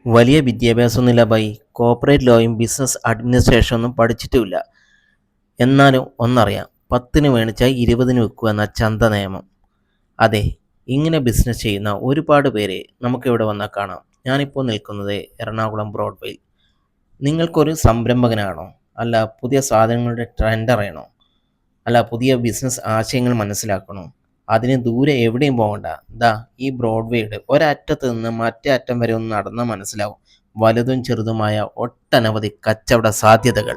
വലിയ വിദ്യാഭ്യാസമൊന്നുമില്ല ബൈ. കോർപ്പറേറ്റ് ലോയും ബിസിനസ് അഡ്മിനിസ്ട്രേഷനൊന്നും പഠിച്ചിട്ടുമില്ല. എന്നാലും ഒന്നറിയാം, 10ന് മേടിച്ചാൽ 20ന് വിൽക്കുക എന്ന ചന്ത നിയമം. അതെ, ഇങ്ങനെ ബിസിനസ് ചെയ്യുന്ന ഒരുപാട് പേരെ നമുക്കിവിടെ വന്നാൽ കാണാം. ഞാനിപ്പോൾ നിൽക്കുന്നത് എറണാകുളം ബ്രോഡ്വേയിൽ. നിങ്ങൾക്കൊരു സംരംഭകനാണോ? അല്ല പുതിയ സാധനങ്ങളുടെ ട്രെൻഡ് അറിയണോ? അല്ല പുതിയ ബിസിനസ് ആശയങ്ങൾ മനസ്സിലാക്കണോ? അതിന് ദൂരെ എവിടെയും പോകണ്ട. ദാ ഈ ബ്രോഡ്വേയുടെ ഒരറ്റത്ത് നിന്ന് മറ്റേ അറ്റം വരെ ഒന്ന് നടന്നാൽ മനസ്സിലാവും വലുതും ചെറുതുമായ ഒട്ടനവധി കച്ചവട സാധ്യതകൾ.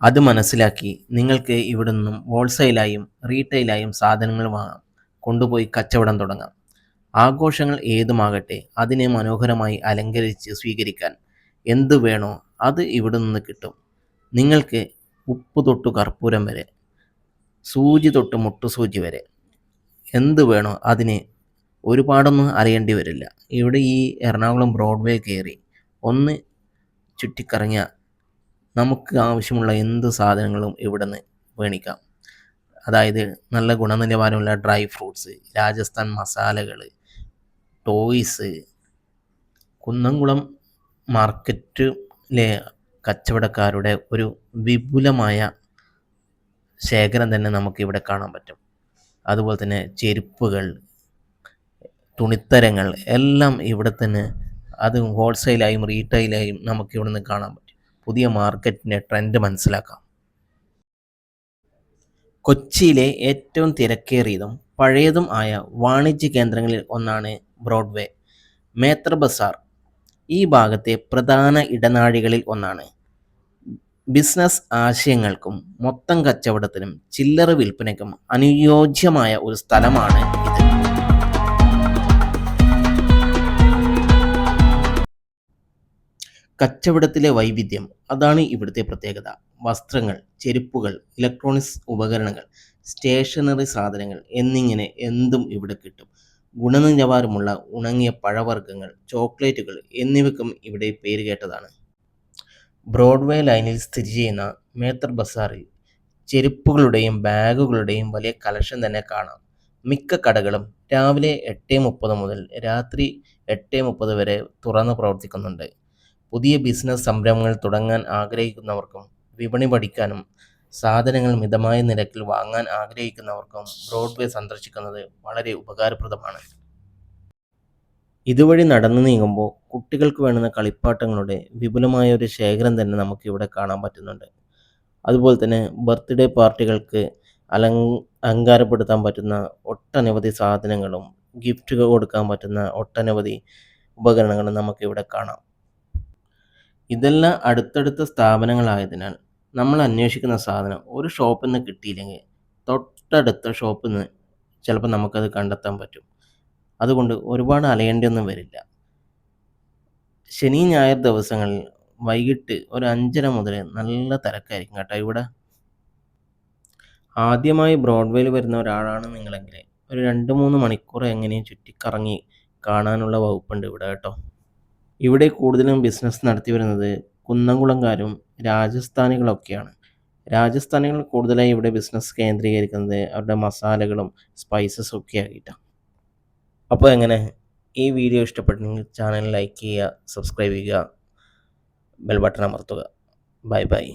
അത് മനസ്സിലാക്കി നിങ്ങൾക്ക് ഇവിടെ നിന്നും ഹോൾസെയിലായും റീറ്റെയിലായും സാധനങ്ങൾ വാങ്ങാം, കൊണ്ടുപോയി കച്ചവടം തുടങ്ങാം. ആഘോഷങ്ങൾ ഏതുമാകട്ടെ അതിനെ മനോഹരമായി അലങ്കരിച്ച് സ്വീകരിക്കാൻ എന്തു വേണോ അത് ഇവിടെ നിന്ന് കിട്ടും. നിങ്ങൾക്ക് ഉപ്പ് തൊട്ട് കർപ്പൂരം വരെ, സൂചി തൊട്ട് മുട്ടുസൂചി വരെ എന്ത് വേണോ അതിന് ഒരുപാടൊന്നും അറിയേണ്ടി വരില്ല. ഇവിടെ ഈ എറണാകുളം ബ്രോഡ്വേ കയറി ഒന്ന് ചുറ്റിക്കറങ്ങിയ നമുക്ക് ആവശ്യമുള്ള എന്ത് സാധനങ്ങളും ഇവിടെ നിന്ന് മേടിക്കാം. അതായത് നല്ല ഗുണനിലവാരമുള്ള ഡ്രൈ ഫ്രൂട്ട്സ്, രാജസ്ഥാൻ മസാലകൾ, ടോയ്സ്. കുന്നംകുളം മാർക്കറ്റിലെ കച്ചവടക്കാരുടെ ഒരു വിപുലമായ ശേഖരം തന്നെ നമുക്കിവിടെ കാണാൻ പറ്റും. അതുപോലെ തന്നെ ചെരുപ്പുകൾ, തുണിത്തരങ്ങൾ എല്ലാം ഇവിടെ തന്നെ, അത് ഹോൾസെയിലായും റീറ്റെയിലായും നമുക്കിവിടെ നിന്ന് കാണാൻ പറ്റും. പുതിയ മാർക്കറ്റിൻ്റെ ട്രെൻഡ് മനസ്സിലാക്കാം. കൊച്ചിയിലെ ഏറ്റവും തിരക്കേറിയതും പഴയതും ആയ വാണിജ്യ കേന്ദ്രങ്ങളിൽ ഒന്നാണ് ബ്രോഡ്വേ. മേത്ര ബസാർ ഈ ഭാഗത്തെ പ്രധാന ഇടനാഴികളിൽ ഒന്നാണ്. ബിസിനസ് ആശയങ്ങൾക്കും മൊത്തം കച്ചവടത്തിനും ചില്ലറ വിൽപ്പനയ്ക്കും അനുയോജ്യമായ ഒരു സ്ഥലമാണ് ഇത്. കച്ചവടത്തിലെ വൈവിധ്യം അതാണ് ഇവിടുത്തെ പ്രത്യേകത. വസ്ത്രങ്ങൾ, ചെരുപ്പുകൾ, ഇലക്ട്രോണിക്സ് ഉപകരണങ്ങൾ, സ്റ്റേഷനറി സാധനങ്ങൾ എന്നിങ്ങനെ എന്തും ഇവിടെ കിട്ടും. ഗുണനിലവാരമുള്ള ഉണങ്ങിയ പഴവർഗ്ഗങ്ങൾ, ചോക്ലേറ്റുകൾ എന്നിവയ്ക്കും ഇവിടെ പേരുകേട്ടതാണ്. ബ്രോഡ്വേ ലൈനിൽ സ്ഥിതി ചെയ്യുന്ന മേത്തർ ബസാറിൽ ചെരുപ്പുകളുടെയും ബാഗുകളുടെയും വലിയ കളക്ഷൻ തന്നെ കാണാം. മിക്ക കടകളും രാവിലെ 8:30 മുതൽ രാത്രി 8:30 വരെ തുറന്ന് പ്രവർത്തിക്കുന്നുണ്ട്. പുതിയ ബിസിനസ് സംരംഭങ്ങൾ തുടങ്ങാൻ ആഗ്രഹിക്കുന്നവർക്കും വിപണി പഠിക്കാനും സാധനങ്ങൾ മിതമായ നിരക്കിൽ വാങ്ങാൻ ആഗ്രഹിക്കുന്നവർക്കും ബ്രോഡ്വേ സന്ദർശിക്കുന്നത് വളരെ ഉപകാരപ്രദമാണ്. ഇതുവഴി നടന്നു നീങ്ങുമ്പോൾ കുട്ടികൾക്ക് വേണ്ടുന്ന കളിപ്പാട്ടങ്ങളുടെ വിപുലമായ ഒരു ശേഖരം തന്നെ നമുക്കിവിടെ കാണാൻ പറ്റുന്നുണ്ട്. അതുപോലെ തന്നെ ബർത്ത്ഡേ പാർട്ടികൾക്ക് അലങ്കാരപ്പെടുത്താൻ പറ്റുന്ന ഒട്ടനവധി സാധനങ്ങളും ഗിഫ്റ്റ് കൊടുക്കാൻ പറ്റുന്ന ഒട്ടനവധി ഉപകരണങ്ങളും നമുക്കിവിടെ കാണാം. ഇതെല്ലാം അടുത്തടുത്ത സ്ഥാപനങ്ങളായതിനാൽ നമ്മൾ അന്വേഷിക്കുന്ന സാധനം ഒരു ഷോപ്പിൽ നിന്ന് കിട്ടിയില്ലെങ്കിൽ തൊട്ടടുത്ത ഷോപ്പിൽ നിന്ന് ചിലപ്പോൾ നമുക്കത് കണ്ടെത്താൻ പറ്റും. അതുകൊണ്ട് ഒരുപാട് അലയേണ്ടിയൊന്നും വരില്ല. ശനി ഞായർ ദിവസങ്ങളിൽ വൈകിട്ട് ഒരു 5:30 മുതൽ നല്ല തിരക്കായിരിക്കും കേട്ടോ ഇവിടെ. ആദ്യമായി ബ്രോഡ്വേയിൽ വരുന്ന ഒരാളാണ് നിങ്ങളെങ്കിൽ ഒരു 2-3 മണിക്കൂർ എങ്ങനെയും ചുറ്റിക്കറങ്ങി കാണാനുള്ള വകുപ്പുണ്ട് ഇവിടെ കേട്ടോ. ഇവിടെ കൂടുതലും ബിസിനസ് നടത്തി വരുന്നത് കുന്നംകുളംകാരും രാജസ്ഥാനികളൊക്കെയാണ്. രാജസ്ഥാനികൾ കൂടുതലായി ഇവിടെ ബിസിനസ് കേന്ദ്രീകരിക്കുന്നത് അവരുടെ മസാലകളും സ്പൈസസും ഒക്കെ ആയിട്ടാണ്. അപ്പോൾ എങ്ങനെ, ഈ വീഡിയോ ഇഷ്ടപ്പെട്ടെങ്കിൽ ചാനൽ ലൈക്ക് ചെയ്യുക, സബ്സ്ക്രൈബ് ചെയ്യുക, ബെൽ ബട്ടൺ അമർത്തുക. Bye bye.